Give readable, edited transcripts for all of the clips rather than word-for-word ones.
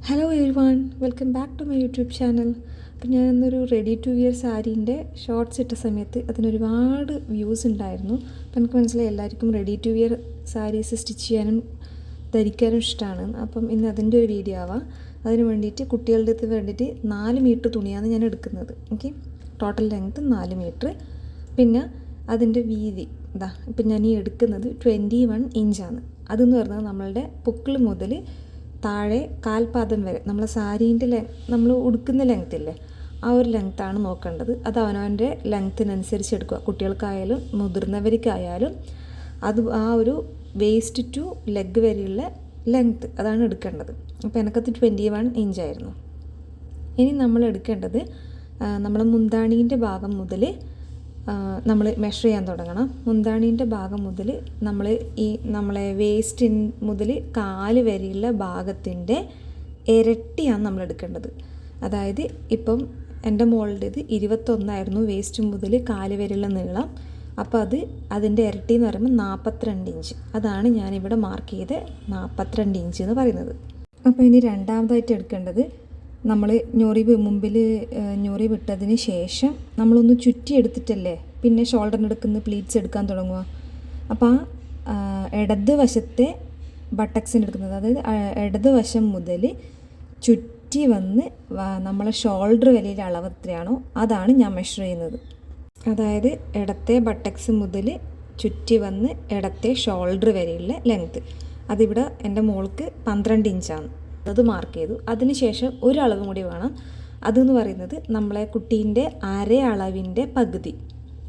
Hello everyone, welcome back to my YouTube channel. അപ്പം ഞാനിന്നൊരു ready to wear സാരീൻ്റെ shorts ഇട്ട സമയത്ത് അതിനൊരുപാട് വ്യൂസ് ഉണ്ടായിരുന്നു. അപ്പം എനിക്ക് മനസ്സിലായി എല്ലാവർക്കും ready to wear saris stitch ചെയ്യാനും ധരിക്കാനും ഇഷ്ടമാണ്. അപ്പം ഇന്ന് അതിൻ്റെ ഒരു വീഡിയോ ആവാം. അതിന് വേണ്ടിയിട്ട് കുട്ടികളുടെ അടുത്ത് വേണ്ടിയിട്ട് 4 മീറ്റർ തുണിയാണ് ഞാൻ എടുക്കുന്നത്. Okay, total length 4 metre. പിന്നെ അതിൻ്റെ വീതി ഇതാ ഇപ്പം ഞാൻ ഈ എടുക്കുന്നത് 21 ഇഞ്ചാണ്. അതെന്ന് പറഞ്ഞാൽ നമ്മളുടെ പൊക്കിൾ മുതൽ താഴെ കാൽപാദം വരെ നമ്മളെ സാരീൻ്റെ നമ്മൾ ഉടുക്കുന്ന ലെങ്ത്തില്ലേ, ആ ഒരു ലെങ്ത്താണ് നോക്കേണ്ടത്. അത് അവനവൻ്റെ ലെങ്ത്തിനനുസരിച്ച് എടുക്കുക. കുട്ടികൾക്കായാലും മുതിർന്നവർക്കായാലും അത് ആ ഒരു വേസ്റ്റ് ടു ലെഗ് വരെയുള്ള ലെങ്ത്ത് അതാണ് എടുക്കേണ്ടത്. അപ്പോൾ എനിക്കത് 21 ഇഞ്ചായിരുന്നു. ഇനി നമ്മൾ എടുക്കേണ്ടത് നമ്മളെ മുന്താണീൻ്റെ ഭാഗം മുതൽ നമ്മൾ മെഷർ ചെയ്യാൻ തുടങ്ങണം. മുന്താണീൻ്റെ ഭാഗം മുതൽ നമ്മൾ നമ്മളെ വേസ്റ്റ് മുതൽ കാല് വരെയുള്ള ഭാഗത്തിൻ്റെ ഇരട്ടിയാണ് നമ്മൾ എടുക്കേണ്ടത്. അതായത് ഇപ്പം എൻ്റെ മോളുടേത് 21 വേസ്റ്റ് മുതൽ കാല് വരെയുള്ള നീളം. അപ്പോൾ അതിൻ്റെ ഇരട്ടി എന്ന് പറയുമ്പോൾ 42 ഇഞ്ച്. അതാണ് ഞാനിവിടെ മാർക്ക് ചെയ്ത് 42 ഇഞ്ച് എന്ന് പറയുന്നത്. അപ്പോൾ ഇനി രണ്ടാമതായിട്ട് എടുക്കേണ്ടത് നമ്മൾ മുമ്പിൽ ഞൊറി വിട്ടതിന് ശേഷം നമ്മളൊന്ന് ചുറ്റി എടുത്തിട്ടല്ലേ പിന്നെ ഷോൾഡറിന് എടുക്കുന്ന പ്ലീറ്റ്സ് എടുക്കാൻ തുടങ്ങുക. അപ്പോൾ ആ ഇടത് വശത്തെ ബട്ടക്സിന് എടുക്കുന്നത്, അതായത് ഇടത് വശം മുതൽ ചുറ്റി വന്ന് നമ്മളെ ഷോൾഡർ വരെയുള്ള അളവ് എത്രയാണോ അതാണ് ഞാൻ മെഷർ ചെയ്യുന്നത്. അതായത് ഇടത്തെ ബട്ടക്സ് മുതൽ ചുറ്റി വന്ന് ഇടത്തെ ഷോൾഡർ വരെയുള്ള ലെങ്ത്ത്. അതിവിടെ എൻ്റെ മോൾക്ക് 12 ഇഞ്ചാണ്. അത് മാർക്ക് ചെയ്തു. അതിനുശേഷം ഒരു അളവും കൂടി വേണം. അതെന്ന് പറയുന്നത് നമ്മളെ കുട്ടീൻ്റെ അരയളവിൻ്റെ പകുതി.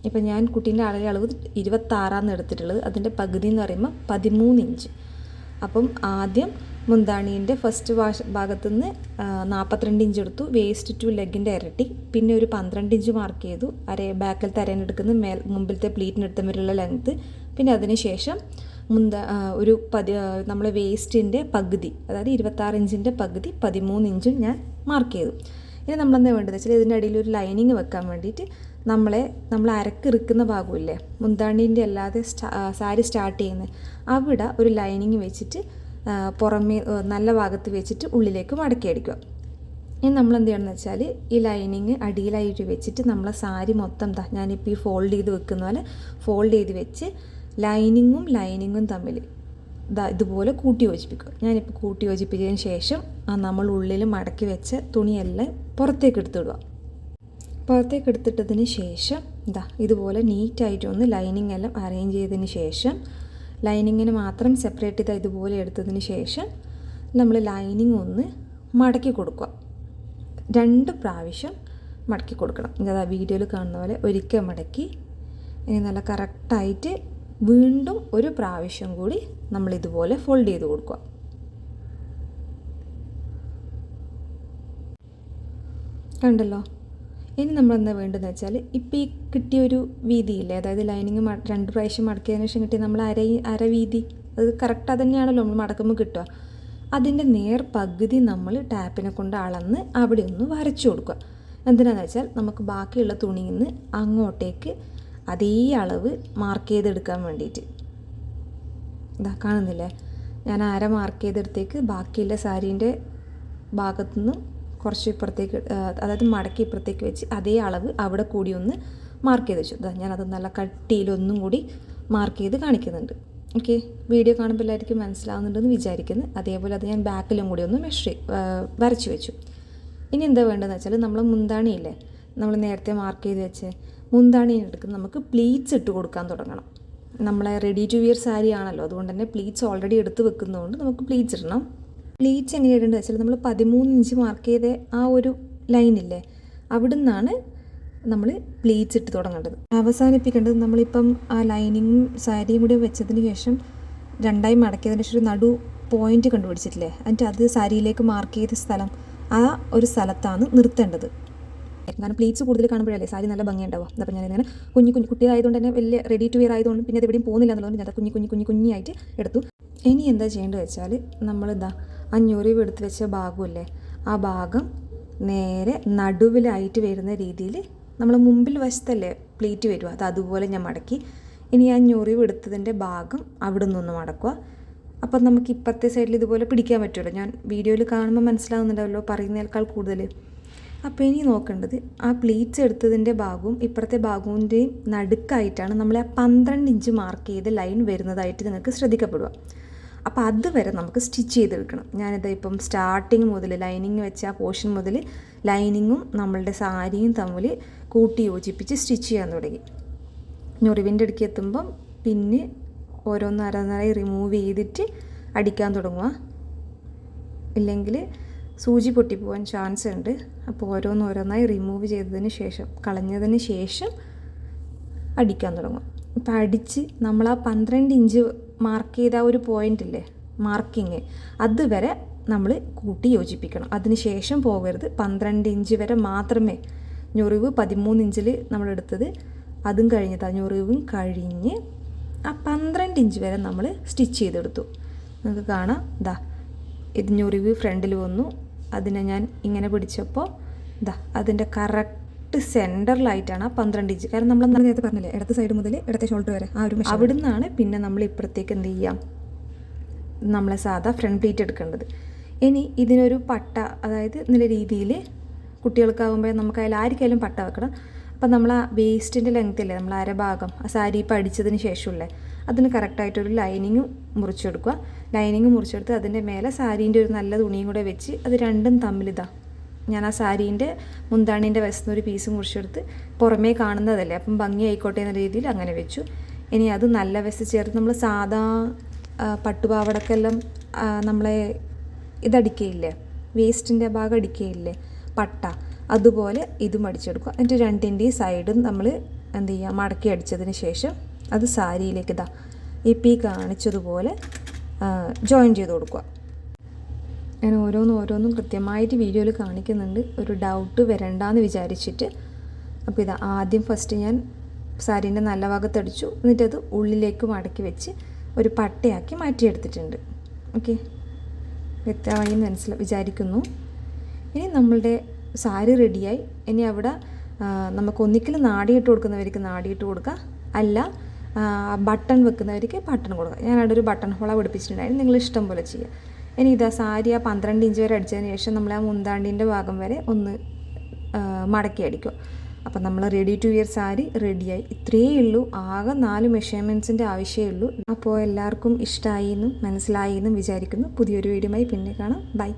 ഇപ്പം ഞാൻ കുട്ടീൻ്റെ അരയളവ് 26 എടുത്തിട്ടുള്ളത്. അതിൻ്റെ പകുതി എന്ന് പറയുമ്പോൾ 13 ഇഞ്ച്. അപ്പം ആദ്യം മുന്താണീൻ്റെ ഫസ്റ്റ് ഭാഗത്തുനിന്ന് 42 ഇഞ്ച് എടുത്തു, വേസ്റ്റ് ടു ലെഗിൻ്റെ ഇരട്ടി. പിന്നെ ഒരു 12 ഇഞ്ച് മാർക്ക് ചെയ്തു, ബാക്കിലത്തെ അരേനെടുക്കുന്ന മുമ്പിലത്തെ പ്ലീറ്റിനെടുത്ത വരെയുള്ള ലെങ്ത്ത്. പിന്നെ അതിന് ശേഷം ഒരു നമ്മളെ വേസ്റ്റിൻ്റെ പകുതി, അതായത് 26 ഇഞ്ചിൻ്റെ പകുതി 13 ഇഞ്ചും ഞാൻ മാർക്ക് ചെയ്തു. ഇനി നമ്മളെന്താ വേണ്ടതെന്ന് വെച്ചാൽ ഇതിൻ്റെ അടിയിൽ ഒരു ലൈനിങ് വെക്കാൻ വേണ്ടിയിട്ട് നമ്മൾ അരക്കിറുക്കുന്ന ഭാഗമില്ലേ, മുന്താണീൻ്റെ അല്ലാതെ സാരി സ്റ്റാർട്ട് ചെയ്യുന്നത്, അവിടെ ഒരു ലൈനിങ് വെച്ചിട്ട് പുറമേ നല്ല ഭാഗത്ത് വെച്ചിട്ട് ഉള്ളിലേക്ക് മടക്കി അടിക്കുക. ഇനി നമ്മൾ എന്ത് ചെയ്യണമെന്ന് വെച്ചാൽ ഈ ലൈനിങ് അടിയിലായിട്ട് വെച്ചിട്ട് നമ്മളെ സാരി മൊത്തം ഞാനിപ്പോൾ ഈ ഫോൾഡ് ചെയ്ത് വെക്കുന്ന പോലെ ഫോൾഡ് ചെയ്ത് വെച്ച് ലൈനിങ്ങും തമ്മിൽ ഇതുപോലെ കൂട്ടി യോജിപ്പിക്കുക. ഞാനിപ്പോൾ കൂട്ടി യോജിപ്പിച്ചതിന് ശേഷം നമ്മൾ ഉള്ളിൽ മടക്കി വെച്ച തുണിയെല്ലാം പുറത്തേക്ക് എടുത്തിടുക. പുറത്തേക്ക് എടുത്തിട്ടതിന് ശേഷം ഇതുപോലെ നീറ്റായിട്ടൊന്ന് ലൈനിങ് എല്ലാം അറേഞ്ച് ചെയ്തതിന് ശേഷം ലൈനിങ്ങിന് മാത്രം സെപ്പറേറ്റ് ചെയ്ത് ഇതുപോലെ എടുത്തതിന് ശേഷം നമ്മൾ ലൈനിങ് ഒന്ന് മടക്കി കൊടുക്കുക. 2 പ്രാവശ്യം മടക്കി കൊടുക്കണം. ഇതാ വീഡിയോയിൽ കാണുന്ന പോലെ ഒരിക്കൽ മടക്കി ഇനി നല്ല കറക്റ്റായിട്ട് വീണ്ടും ഒരു പ്രാവശ്യം കൂടി നമ്മളിതുപോലെ ഫോൾഡ് ചെയ്ത് കൊടുക്കുക. കണ്ടല്ലോ. ഇനി നമ്മളെന്താ വേണ്ടതെന്ന് വെച്ചാൽ ഇപ്പോൾ ഈ കിട്ടിയൊരു വീതിയില്ലേ, അതായത് ലൈനിങ് 2 പ്രാവശ്യം മടക്കിയതിന് ശേഷം കിട്ടിയ നമ്മൾ അര വീതി, അത് കറക്റ്റ് അത് തന്നെയാണല്ലോ നമ്മൾ മടക്കുമ്പോൾ കിട്ടുക. അതിൻ്റെ പകുതി നമ്മൾ ടാപ്പിനെ കൊണ്ട് അളന്ന് അവിടെ ഒന്ന് വരച്ചു കൊടുക്കുക. എന്തിനാണെന്ന് വെച്ചാൽ നമുക്ക് ബാക്കിയുള്ള തുണിയിൽ നിന്ന് അങ്ങോട്ടേക്ക് അതേ അളവ് മാർക്ക് ചെയ്തെടുക്കാൻ വേണ്ടിയിട്ട്. കാണുന്നില്ലേ, ഞാൻ അര മാർക്ക് ചെയ്തെടുത്തേക്ക് ബാക്കിയുള്ള സാരീൻ്റെ ഭാഗത്തുനിന്നും കുറച്ച് ഇപ്പുറത്തേക്ക്, അതായത് മടക്കി ഇപ്പുറത്തേക്ക് വെച്ച് അതേ അളവ് അവിടെ കൂടി ഒന്ന് മാർക്ക് ചെയ്ത് വെച്ചു. ഞാനത് നല്ല കട്ടിയിലൊന്നും കൂടി മാർക്ക് ചെയ്ത് കാണിക്കുന്നുണ്ട്. ഓക്കെ, വീഡിയോ കാണുമ്പോൾ എല്ലാവർക്കും മനസ്സിലാവുന്നുണ്ടെന്ന് വിചാരിക്കുന്നു. അതേപോലെ അത് ഞാൻ ബാക്കിലും കൂടി ഒന്ന് വരച്ചു വെച്ചു. ഇനി എന്താ വേണ്ടതെന്ന് വെച്ചാൽ നമ്മൾ മുന്താണിയില്ലേ, നമ്മൾ നേരത്തെ മാർക്ക് ചെയ്ത് വെച്ച് മുന്താണിയെടുക്കുന്ന നമുക്ക് പ്ലീറ്റ്സ് ഇട്ട് കൊടുക്കാൻ തുടങ്ങണം. നമ്മളെ റെഡി ടു വിയർ സാരി ആണല്ലോ, അതുകൊണ്ട് തന്നെ പ്ലീറ്റ്സ് ഓൾറെഡി എടുത്ത് വെക്കുന്നതുകൊണ്ട് നമുക്ക് പ്ലീറ്റ്സ് ഇടണം. പ്ലീറ്റ്സ് എങ്ങനെ ഇടേണ്ടത് വെച്ചാൽ നമ്മൾ 13 ഇഞ്ച് മാർക്ക് ചെയ്ത ആ ഒരു ലൈനില്ലേ, അവിടെ നിന്നാണ് നമ്മൾ പ്ലീറ്റ്സ് ഇട്ട് തുടങ്ങേണ്ടത്. അവസാനിപ്പിക്കേണ്ടത് നമ്മളിപ്പം ആ ലൈനിങ്ങും സാരിയും കൂടി വെച്ചതിന് ശേഷം 2ആയി മടക്കിയതിന് ശേഷം ഒരു നടു പോയിന്റ് കണ്ടുപിടിച്ചിട്ടില്ലേ, എന്നിട്ട് അത് സാരിയിലേക്ക് മാർക്ക് ചെയ്ത സ്ഥലം, ആ ഒരു സ്ഥലത്താണ് നിർത്തേണ്ടത്. കാരണം പ്ലീറ്റ്സ് കൂടുതൽ കാണുമ്പോഴല്ലേ സാരി നല്ല ഭംഗിയുണ്ടാവുക. അപ്പോൾ ഞാനിങ്ങനെ കുഞ്ഞു കുട്ടിയായതുകൊണ്ട് തന്നെ വലിയ റെഡി ടു വെയർ ആയതുകൊണ്ട് പിന്നെ അത് എവിടെയും പോകുന്നില്ല എന്നുള്ളതുകൊണ്ട് ഞാൻ കുഞ്ഞായിട്ട് എടുത്തു. ഇനി എന്താ ചെയ്യേണ്ടത് വെച്ചാൽ ആ ഞൊറിവ് എടുത്ത് വെച്ച ഭാഗമില്ലേ, ആ ഭാഗം നേരെ നടുവിലായിട്ട് വരുന്ന രീതിയിൽ നമ്മൾ മുമ്പിൽ വശത്തല്ലേ പ്ലീറ്റ് വരിക, അതുപോലെ ഞാൻ മടക്കി. ഇനി ആ ഞൊറിവ് എടുത്തതിൻ്റെ ഭാഗം അവിടെ നിന്നൊന്ന് മടക്കുക. അപ്പം നമുക്ക് ഇപ്പുറത്തെ സൈഡിൽ ഇതുപോലെ പിടിക്കാൻ പറ്റുമല്ലോ. ഞാൻ വീഡിയോയിൽ കാണുമ്പോൾ മനസ്സിലാവുന്നുണ്ടാവല്ലോ പറയുന്നതിനേക്കാൾ കൂടുതൽ. അപ്പോൾ ഇനി നോക്കേണ്ടത് ആ പ്ലീറ്റ്സ് എടുത്തതിൻ്റെ ഭാഗവും ഇപ്പുറത്തെ ഭാഗത്തിൻ്റെയും നടുക്കായിട്ടാണ് നമ്മൾ ആ 12 ഇഞ്ച് മാർക്ക് ചെയ്ത് ലൈൻ വരുന്നതായിട്ട് നിങ്ങൾക്ക് ശ്രദ്ധിക്കപ്പെടുക. അപ്പോൾ അതുവരെ നമുക്ക് സ്റ്റിച്ച് ചെയ്തെടുക്കണം. ഞാനിത് ഇപ്പം സ്റ്റാർട്ടിങ് മുതൽ ലൈനിങ് വെച്ച ആ പോർഷൻ മുതൽ ലൈനിങ്ങും നമ്മളുടെ സാരിയും തമ്മിൽ കൂട്ടി യോജിപ്പിച്ച് സ്റ്റിച്ച് ചെയ്യാൻ തുടങ്ങി. ഞൊറിവിൻ്റെ അടുക്കി എത്തുമ്പം പിന്നെ ഓരോന്നോരോന്നായി റിമൂവ് ചെയ്തിട്ട് അടിക്കാൻ തുടങ്ങുക. ഇല്ലെങ്കിൽ സൂചി പൊട്ടിപ്പോവാൻ ചാൻസ് ഉണ്ട്. അപ്പോൾ ഓരോന്നോരോന്നായി റിമൂവ് ചെയ്തതിന് ശേഷം കളഞ്ഞതിന് ശേഷം അടിക്കാൻ തുടങ്ങും. ഇപ്പം അടിച്ച് നമ്മൾ ആ 12 ഇഞ്ച് മാർക്ക് ചെയ്ത ആ ഒരു പോയിൻ്റ് ഇല്ലേ, മാർക്കിങ്, അതുവരെ നമ്മൾ കൂട്ടി യോജിപ്പിക്കണം. അതിന് ശേഷം പോകരുത്. 12 ഇഞ്ച് വരെ മാത്രമേ. ഞൊറിവ് 13 ഇഞ്ചിൽ നമ്മളെടുത്തത്, അതും കഴിഞ്ഞത് ഞൊറിവും കഴിഞ്ഞ് ആ 12 ഇഞ്ച് വരെ നമ്മൾ സ്റ്റിച്ച് ചെയ്തെടുത്തു. നിങ്ങൾക്ക് കാണാം, ഇതാ ഇത് ഞൊറിവ് ഫ്രണ്ടിൽ വന്നു. അതിനെ ഞാൻ ഇങ്ങനെ പിടിച്ചപ്പോൾ ഇതാ അതിൻ്റെ കറക്റ്റ് സെൻറ്ററിലായിട്ടാണ് ആ 12 ഇഞ്ച്. കാരണം നമ്മൾ നേരത്തെ പറഞ്ഞില്ലേ, ഇടത്തെ സൈഡ് മുതൽ ഇടത്തെ ഷോൾഡർ വരെ ആ ഒരു അവിടെ നിന്നാണ് പിന്നെ നമ്മൾ ഇപ്പുറത്തേക്ക് എന്ത് ചെയ്യാം, നമ്മളെ സാധാ ഫ്രണ്ട് പ്ലീറ്റ് എടുക്കേണ്ടത്. ഇനി ഇതിനൊരു പട്ട, അതായത് നല്ല രീതിയിൽ കുട്ടികൾക്കാകുമ്പോൾ നമുക്ക് ആർക്കായാലും പട്ട വെക്കണം. അപ്പം നമ്മൾ ആ വേസ്റ്റിൻ്റെ ലെങ്ത്തില്ലേ, നമ്മൾ അരഭാഗം ആ സാരി ഇപ്പം അടിച്ചതിന് ശേഷമുള്ളേ, അതിന് കറക്റ്റായിട്ടൊരു ലൈനിങ് മുറിച്ചെടുക്കുക. ലൈനിങ് മുറിച്ചെടുത്ത് അതിൻ്റെ മേലെ സാരീൻ്റെ ഒരു നല്ല തുണിയും കൂടെ വെച്ച് അത് രണ്ടും തമ്മിലിതാ ഞാൻ ആ സാരീൻ്റെ മുന്താണീൻ്റെ വശത്തുനിന്ന് ഒരു പീസ് മുറിച്ചെടുത്ത് പുറമേ കാണുന്നതല്ലേ അപ്പം ഭംഗി ആയിക്കോട്ടെ എന്ന രീതിയിൽ അങ്ങനെ വെച്ചു. ഇനി അത് നല്ല വശത്ത് ചേർത്ത് നമ്മൾ സാധാ പട്ടുപാവടക്കെല്ലാം നമ്മളെ ഇതടിക്കുകയില്ലേ, വേസ്റ്റിൻ്റെ ഭാഗം അടിക്കുകയില്ലേ പട്ട, അതുപോലെ ഇതും അടിച്ചെടുക്കുക. എന്നിട്ട് രണ്ടിൻ്റെയും സൈഡും നമ്മൾ എന്ത് ചെയ്യുക, മടക്കി അടിച്ചതിന് ശേഷം അത് സാരിയിലേക്ക് ഇതാ ഈ കാണിച്ചതുപോലെ ജോയിൻ ചെയ്ത് കൊടുക്കുക. ഞാൻ ഓരോന്നും കൃത്യമായിട്ട് വീഡിയോയിൽ കാണിക്കുന്നുണ്ട്, ഒരു ഡൗട്ട് വരണ്ടെന്ന് വിചാരിച്ചിട്ട്. അപ്പോൾ ഇതാ ആദ്യം ഫസ്റ്റ് ഞാൻ സാരീൻ്റെ നല്ല ഭാഗത്തടിച്ചു, എന്നിട്ടത് ഉള്ളിലേക്ക് മടക്കി വെച്ച് ഒരു പട്ടയാക്കി മാറ്റിയെടുത്തിട്ടുണ്ട്. ഓക്കെ, വ്യക്തമായി വിചാരിക്കുന്നു. ഇനി നമ്മളുടെ സാരി റെഡിയായി. ഇനി അവിടെ നമുക്കൊന്നിക്കലും നാടിയിട്ട് കൊടുക്കുന്നവർക്ക് നാടിയിട്ട് കൊടുക്കുക, അല്ല ബട്ടൺ വെക്കുന്നവർക്ക് ബട്ടൺ കൊടുക്കുക. ഞാനവിടെ ഒരു ബട്ടൺ ഹോള പിടിപ്പിച്ചിട്ടുണ്ടായിരുന്നു, നിങ്ങൾ ഇഷ്ടം പോലെ ചെയ്യുക. ഇനി ഇതാ സാരി ആ 12 ഇഞ്ച് വരെ അടിച്ചതിന് ശേഷം നമ്മൾ ആ മുന്താണ്ടീൻ്റെ ഭാഗം വരെ ഒന്ന് മടക്കി അടിക്കുക. അപ്പം നമ്മൾ റെഡി ടു വിയർ സാരി റെഡിയായി. ഇത്രയേ ഉള്ളൂ, ആകെ 4 മെഷർമെൻറ്റ്സിൻ്റെ ആവശ്യമേ ഉള്ളൂ. അപ്പോൾ എല്ലാവർക്കും ഇഷ്ടമായി എന്നും മനസ്സിലായി എന്നും വിചാരിക്കുന്നു. പുതിയൊരു വീഡിയോയുമായി പിന്നെ കാണാം. ബൈ.